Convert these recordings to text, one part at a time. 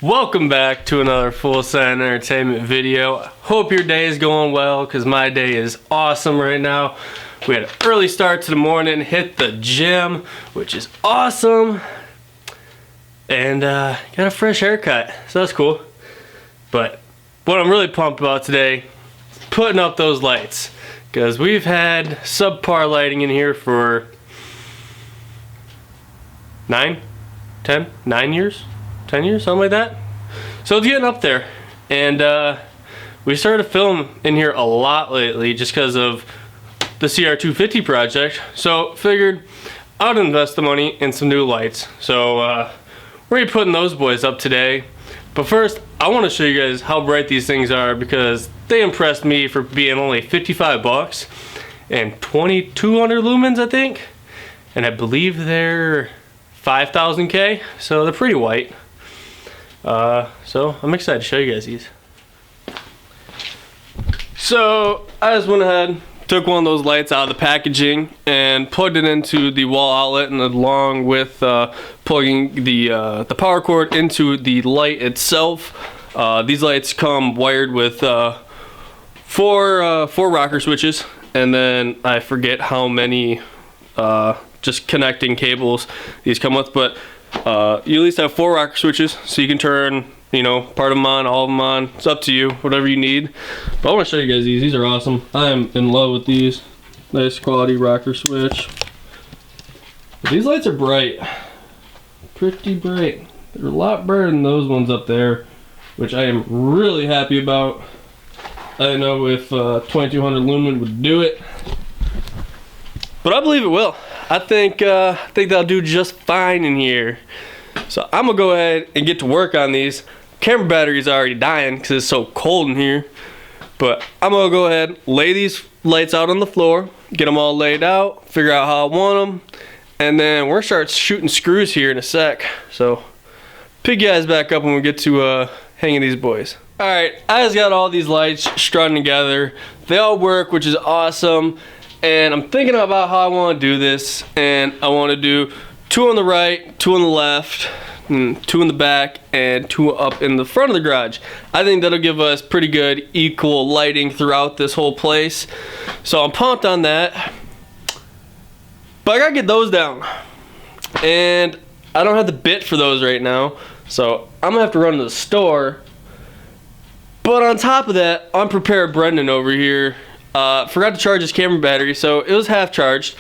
Welcome back to another Full Send Entertainment video. Hope your day is going well, because my day is awesome right now. We had an early start to the morning, hit the gym, which is awesome, and got a fresh haircut, so that's cool. But what I'm really pumped about today, putting up those lights, because we've had subpar lighting in here for 9 years, something like that. So it's getting up there, and we started to film in here a lot lately just because of the CR250 project. So figured I'd invest the money in some new lights. So we're gonna be putting those boys up today. But first, I want to show you guys how bright these things are, because they impressed me for being only 55 bucks and 2200 lumens, I think. And I believe they're 5000 K, so they're pretty white. So I'm excited to show you guys these. So I just went ahead, took one of those lights out of the packaging and plugged it into the wall outlet, and along with plugging the power cord into the light itself. These lights come wired with four rocker switches, and then I forget how many just connecting cables these come with, but you at least have 4 rocker switches, so you can turn, you know, part of them on, all of them on. It's up to you, whatever you need. But I want to show you guys these. These are awesome. I am in love with these. Nice quality rocker switch. But these lights are bright. Pretty bright. They're a lot brighter than those ones up there, which I am really happy about. I don't know if 2200 lumen would do it, but I believe it will. I think they'll do just fine in here. So I'm gonna go ahead and get to work on these. Camera battery's already dying because it's so cold in here. But I'm gonna go ahead, lay these lights out on the floor, get them all laid out, figure out how I want them, and then we're gonna start shooting screws here in a sec. So pick you guys back up when we get to hanging these boys. Alright, I just got all these lights strung together. They all work, which is awesome. And I'm thinking about how I want to do this, and I want to do 2 on the right, 2 on the left, 2 in the back, and 2 up in the front of the garage. I think that'll give us pretty good equal lighting throughout this whole place. So I'm pumped on that. But I gotta get those down, and I don't have the bit for those right now, so I'm gonna have to run to the store. But on top of that, unprepared Brendan over here forgot to charge his camera battery, so it was half charged.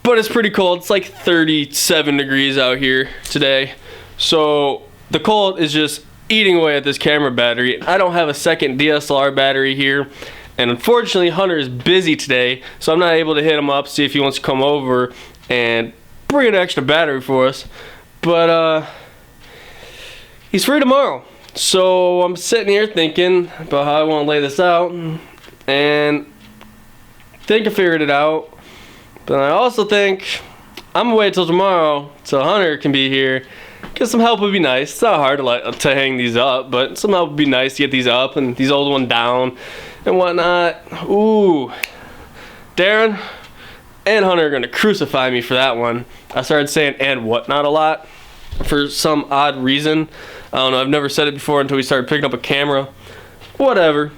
But it's pretty cold. It's like 37 degrees out here today. So the cold is just eating away at this camera battery. I don't have a second DSLR battery here. And unfortunately, Hunter is busy today, so I'm not able to hit him up, see if he wants to come over and bring an extra battery for us. But he's free tomorrow. So I'm sitting here thinking about how I want to lay this out. And I think I figured it out. But I also think I'm gonna wait till tomorrow so Hunter can be here. Because some help would be nice. It's not hard to hang these up, but some help would be nice to get these up and these old ones down and whatnot. Ooh. Darren and Hunter are gonna crucify me for that one. I started saying and whatnot a lot for some odd reason. I don't know, I've never said it before until we started picking up a camera. Whatever.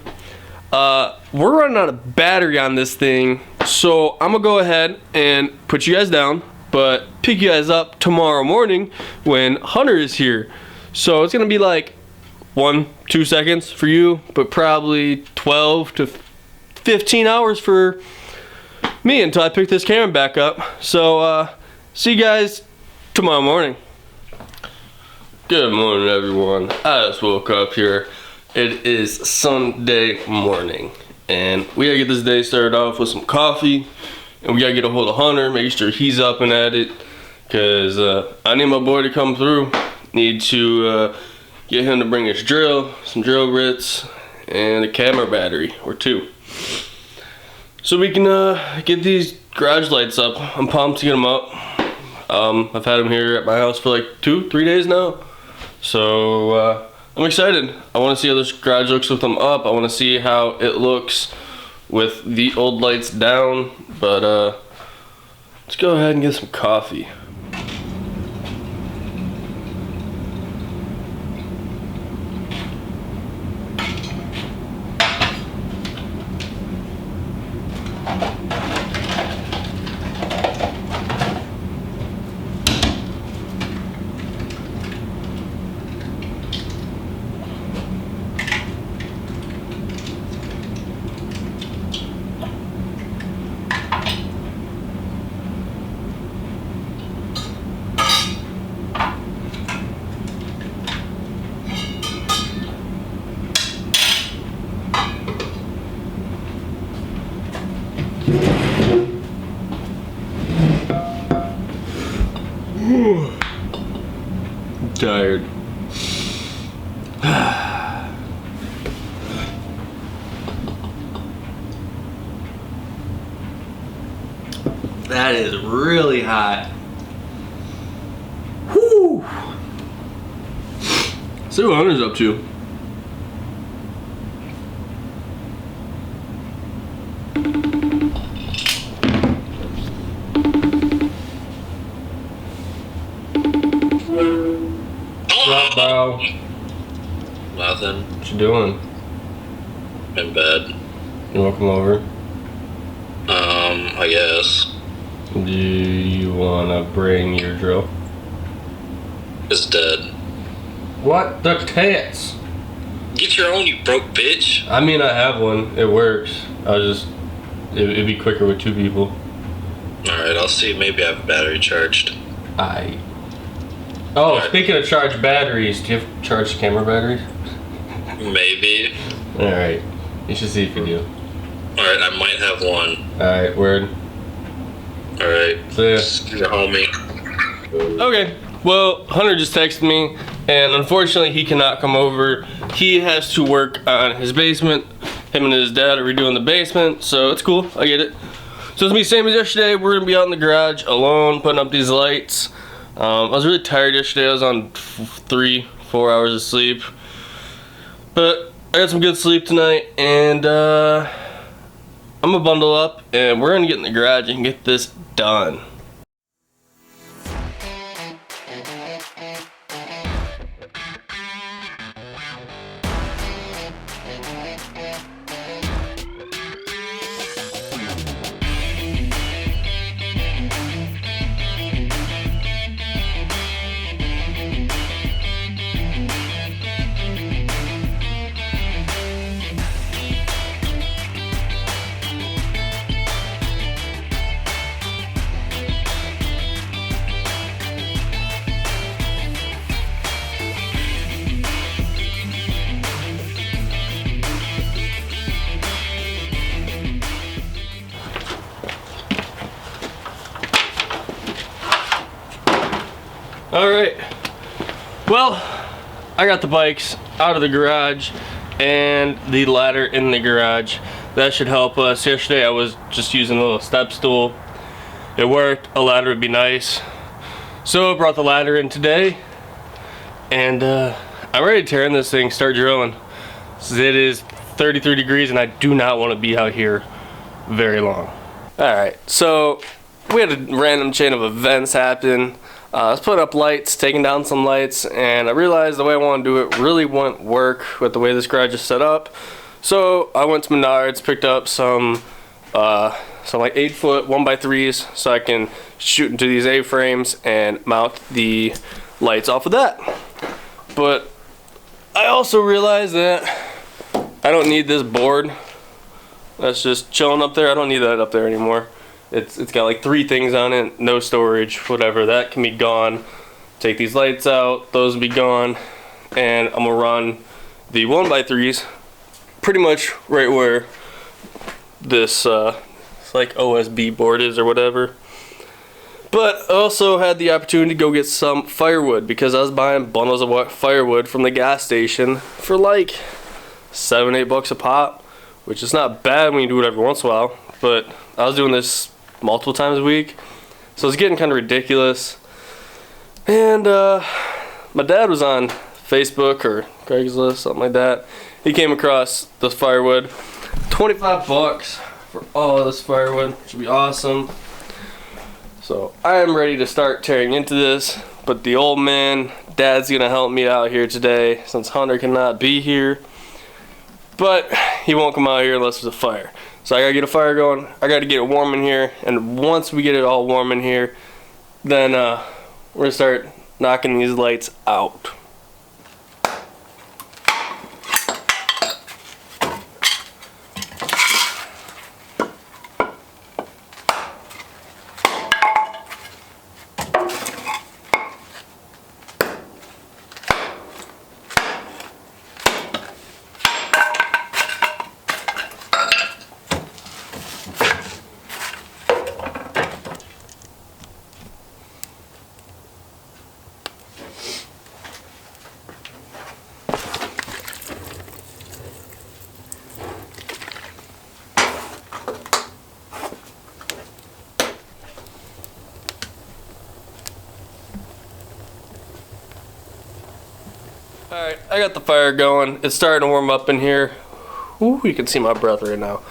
We're running out of battery on this thing, so I'm gonna go ahead and put you guys down, but pick you guys up tomorrow morning when Hunter is here. So it's gonna be like 1-2 seconds for you, but probably 12 to 15 hours for me until I pick this camera back up. So see you guys tomorrow morning. Good morning, everyone. I just woke up here. It is Sunday morning, and we gotta get this day started off with some coffee, and we gotta get a hold of Hunter, make sure he's up and at it, because I need my boy to come through. Need to get him to bring his drill, some drill bits, and a camera battery, or 2. So we can get these garage lights up. I'm pumped to get them up. I've had them here at my house for like 2-3 days now, so I'm excited. I want to see how this garage looks with them up. I want to see how it looks with the old lights down. But let's go ahead and get some coffee. That is really hot. Whoo! See what Hunter's up to. What's up, bro? Nothing. What you doing? In bed. You wanna come over? I guess. Do you wanna bring your drill? It's dead. What the tits? Get your own, you broke bitch. I mean, I have one. It works. It'd be quicker with 2 people. Alright, I'll see. Maybe I have a battery charged. Oh, speaking of charged batteries, do you have charged camera batteries? Maybe. Alright. You should see if you do. Alright, I might have one. Alright, word. Alright. See ya. See ya, homie. Okay. Well, Hunter just texted me, and unfortunately he cannot come over. He has to work on his basement. Him and his dad are redoing the basement, so it's cool. I get it. So it's gonna be the same as yesterday. We're gonna be out in the garage alone, putting up these lights. I was really tired yesterday. I was on 3-4 hours of sleep, but I got some good sleep tonight, and I'm gonna bundle up, and we're gonna get in the garage and get this done. Alright, well, I got the bikes out of the garage and the ladder in the garage. That should help us. Yesterday I was just using a little step stool. It worked. A ladder would be nice. So I brought the ladder in today, and I'm ready to tear in this thing, start drilling. It is 33 degrees and I do not want to be out here very long. Alright, so we had a random chain of events happen. I was putting up lights, taking down some lights, and I realized the way I want to do it really won't work with the way this garage is set up. So I went to Menards, picked up some like 8-foot 1x3s so I can shoot into these A-frames and mount the lights off of that. But I also realized that I don't need this board that's just chilling up there. I don't need that up there anymore. It's got like 3 things on it, no storage, whatever. That can be gone. Take these lights out, those will be gone, and I'm gonna run the 1x3s pretty much right where this it's like OSB board is or whatever. But I also had the opportunity to go get some firewood because I was buying bundles of firewood from the gas station for like $7-8 a pop, which is not bad when you do it every once in a while, but I was doing this multiple times a week, so it's getting kind of ridiculous. And my dad was on Facebook or Craigslist, something like that. He came across this firewood, $25 for all of this firewood, which would be awesome. So I am ready to start tearing into this, but the old man, Dad's gonna help me out here today since Hunter cannot be here. But he won't come out here unless there's a fire. So I gotta get a fire going, I gotta get it warm in here, and once we get it all warm in here, then we're gonna start knocking these lights out. Alright, I got the fire going. It's starting to warm up in here. Ooh, you can see my breath right now.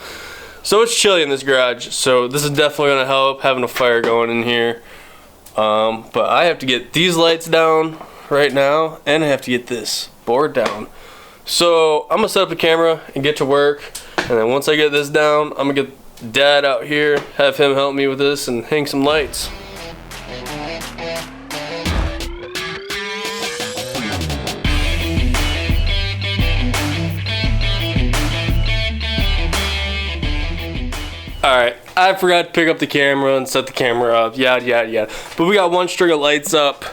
So it's chilly in this garage, so this is definitely going to help having a fire going in here. But I have to get these lights down right now, and I have to get this board down. So I'm going to set up the camera and get to work, and then once I get this down, I'm going to get Dad out here, have him help me with this, and hang some lights. Alright, I forgot to pick up the camera and set the camera up, yada yada yada. But we got one string of lights up,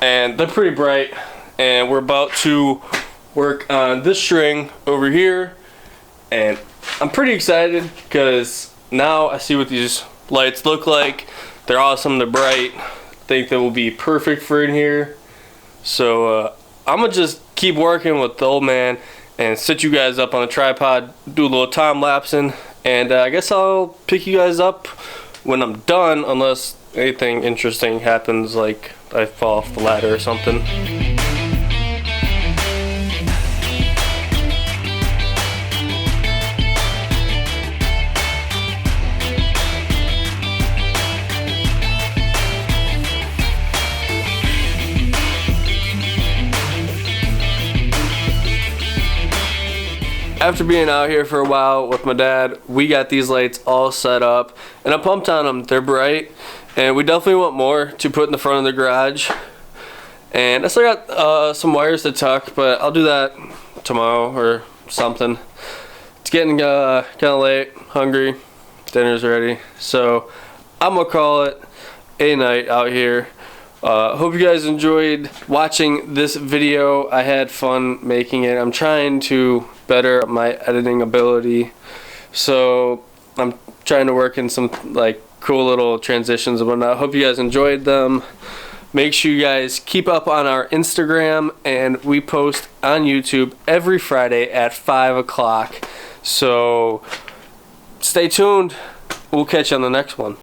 and they're pretty bright. And we're about to work on this string over here. And I'm pretty excited because now I see what these lights look like. They're awesome, they're bright. I think they will be perfect for in here. So I'm gonna just keep working with the old man and set you guys up on a tripod, do a little time lapsing. And I guess I'll pick you guys up when I'm done, unless anything interesting happens, like I fall off the ladder or something. After being out here for a while with my dad, we got these lights all set up, and I'm pumped on them. They're bright, and we definitely want more to put in the front of the garage. And I still got some wires to tuck, but I'll do that tomorrow or something. It's getting kind of late, hungry, dinner's ready, so I'm gonna call it a night out here. Hope you guys enjoyed watching this video. I had fun making it. I'm trying to better my editing ability, so I'm trying to work in some like cool little transitions and whatnot. Hope you guys enjoyed them. Make sure you guys keep up on our Instagram, and we post on YouTube every Friday at 5 o'clock, so stay tuned. We'll catch you on the next one.